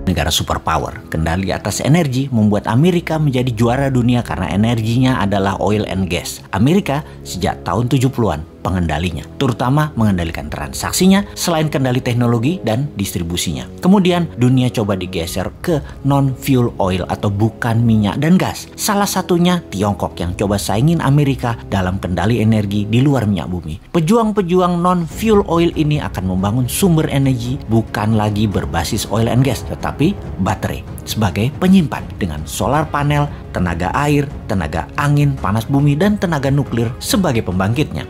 negara superpower. Kendali atas energi membuat Amerika menjadi juara dunia karena energinya adalah oil and gas. Amerika sejak tahun 70-an pengendalinya, terutama mengendalikan transaksinya selain kendali teknologi dan distribusinya. Kemudian dunia coba digeser ke non-fuel oil atau bukan minyak dan gas. Salah satunya Tiongkok yang coba saingin Amerika dalam kendali energi di luar minyak bumi. Pejuang-pejuang non-fuel oil ini akan membangun sumber energi bukan lagi berbasis oil and gas, tetapi baterai sebagai penyimpan dengan solar panel, tenaga air, tenaga angin, panas bumi, dan tenaga nuklir sebagai pembangkitnya.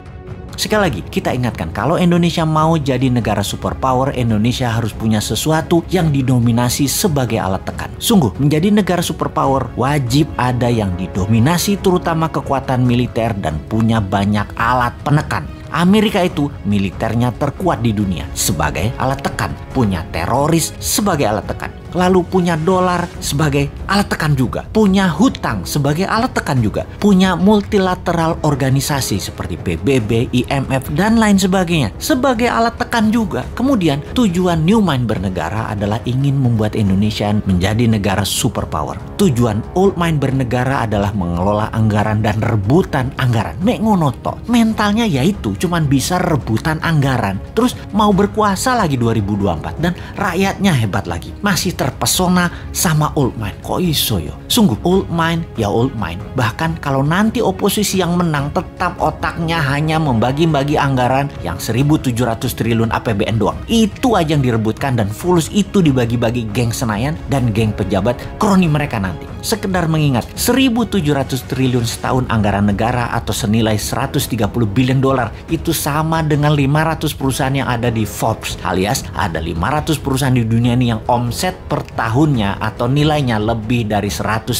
Sekali lagi, kita ingatkan kalau Indonesia mau jadi negara superpower, Indonesia harus punya sesuatu yang didominasi sebagai alat tekan. Sungguh, menjadi negara superpower wajib ada yang didominasi terutama kekuatan militer dan punya banyak alat penekan. Amerika itu militernya terkuat di dunia sebagai alat tekan, punya teroris sebagai alat tekan, lalu punya dolar sebagai alat tekan juga, punya hutang sebagai alat tekan juga, punya multilateral organisasi seperti PBB, IMF, dan lain sebagainya sebagai alat tekan juga. Kemudian tujuan New Mind bernegara adalah ingin membuat Indonesia menjadi negara superpower. Tujuan Old Mind bernegara adalah mengelola anggaran dan rebutan anggaran. Mek ngono tok. Mentalnya yaitu cuman bisa rebutan anggaran. Terus mau berkuasa lagi 2024 dan rakyatnya hebat lagi. Masih terpesona sama Old Mind. Kok iso yo? Sungguh Old Mind ya Old Mind. Bahkan kalau nanti oposisi yang menang tetap otaknya hanya membagi-bagi anggaran yang 1.700 triliun APBN doang. Itu aja yang direbutkan dan fulus itu dibagi-bagi geng Senayan dan geng pejabat kroni mereka nanti. Sekedar mengingat 1.700 triliun setahun anggaran negara atau senilai 130 billion dolar itu sama dengan 500 perusahaan yang ada di Forbes, alias ada 500 perusahaan di dunia ini yang omset per tahunnya atau nilainya lebih dari 130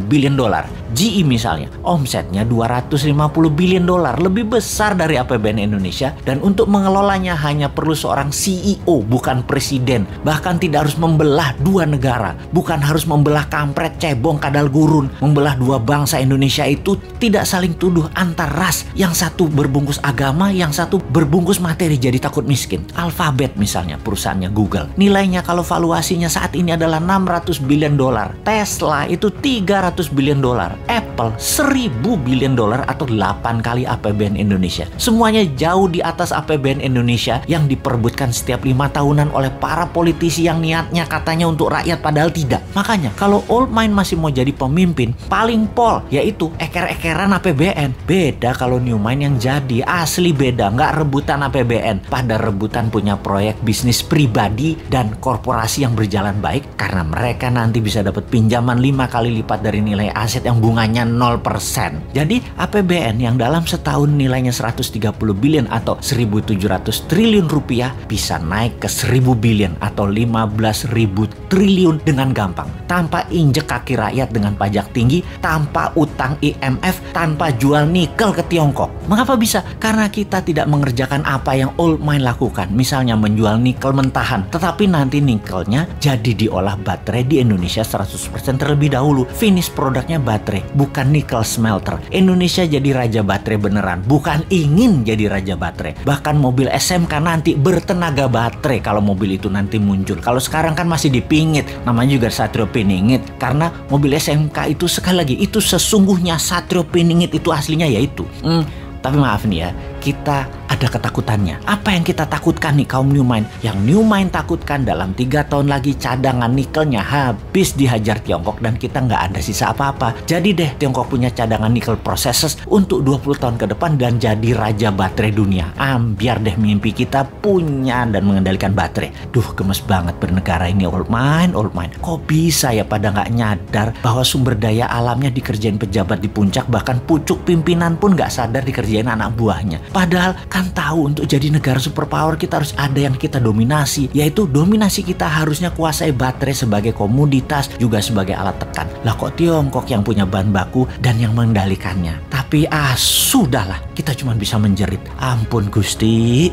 billion dolar. GE misalnya, omsetnya 250 billion dolar, lebih besar dari APBN Indonesia, dan untuk mengelolanya hanya perlu seorang CEO, bukan presiden. Bahkan tidak harus membelah dua negara, bukan harus membelah kampret, cebong, kadal gurun. Membelah dua bangsa Indonesia itu tidak saling tuduh antar ras, yang satu berbungkus agama, yang satu berbungkus materi jadi takut miskin. Alphabet misalnya, perusahaannya Google, nilainya kalau valuasinya saat ini adalah 600 billion dolar. Tesla itu 300 billion dolar. Apple 1.000 billion dolar atau 8 kali APBN Indonesia. Semuanya jauh di atas APBN Indonesia yang diperebutkan setiap 5 tahunan oleh para politisi yang niatnya katanya untuk rakyat padahal tidak. Makanya kalau Old Mind masih mau jadi pemimpin, paling pol yaitu eker-ekeran APBN. Beda kalau New Mind yang jadi, asli beda. Nggak rebutan APBN, pada rebutan punya proyek bisnis pribadi dan korporasi yang berjalan baik karena mereka nanti bisa dapat pinjaman 5 kali lipat dari nilai aset yang bunganya 0%. Jadi APBN yang dalam setahun nilainya 130 billion atau 1.700 triliun rupiah bisa naik ke 1.000 billion atau 15.000 triliun dengan gampang, tanpa injek kaki rakyat dengan pajak tinggi, tanpa utang IMF, tanpa jual nikel ke Tiongkok. Mengapa bisa? Karena kita tidak mengerjakan apa yang Old Mind lakukan, misalnya menjual nikel mentahan, tetapi nanti nikelnya jadi diolah baterai di Indonesia 100% terlebih dahulu. Finish produknya baterai, bukan nikel smelter. Indonesia jadi raja baterai beneran, bukan ingin jadi raja baterai. Bahkan mobil SMK nanti bertenaga baterai kalau mobil itu nanti muncul. Kalau sekarang kan masih dipingit, namanya juga Satrio Piningit. Karena mobil SMK itu sekali lagi, itu sesungguhnya Satrio Piningit itu aslinya yaitu. Tapi maaf nih ya, kita ada ketakutannya. Apa yang kita takutkan nih kaum New Mind? Yang New Mind takutkan dalam 3 tahun lagi cadangan nikelnya habis dihajar Tiongkok dan kita nggak ada sisa apa-apa. Jadi deh Tiongkok punya cadangan nikel processes untuk 20 tahun ke depan dan jadi raja baterai dunia. Biar deh mimpi kita punya dan mengendalikan baterai. Duh, gemes banget bernegara ini Old Mind, Old Mind. Kok bisa ya pada nggak nyadar bahwa sumber daya alamnya dikerjain pejabat di puncak, bahkan pucuk pimpinan pun nggak sadar dikerjain anak buahnya. Padahal kan tahu untuk jadi negara superpower kita harus ada yang kita dominasi, yaitu dominasi kita harusnya kuasai baterai sebagai komoditas juga sebagai alat tekan. Lah kok Tiongkok yang punya bahan baku dan yang mengendalikannya. Tapi sudahlah, kita cuma bisa menjerit. Ampun Gusti.